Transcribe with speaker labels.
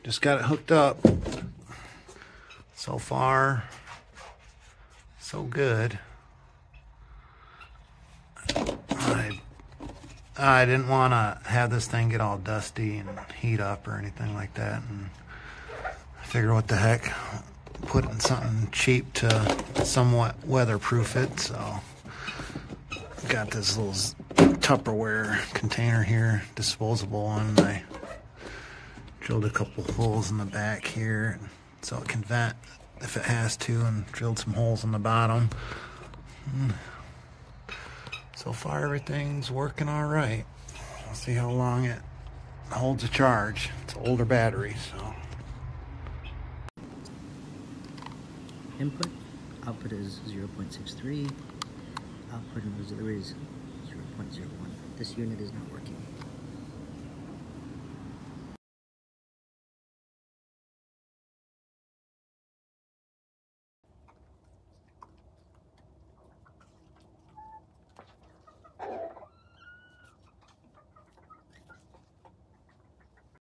Speaker 1: Just got it hooked up. So far, so good. I didn't want to have this thing get all dusty and heat up or anything like that, and I figured what the heck, put in something cheap to somewhat weatherproof it. So got this little Tupperware container here, disposable one. I drilled a couple holes in the back here so it can vent if it has to, and drilled some holes in the bottom. So far everything's working all right. We'll see how long it holds a charge. It's an older battery, so.
Speaker 2: Input, output is 0.63, output and auxiliary is 0.01. This unit is not working.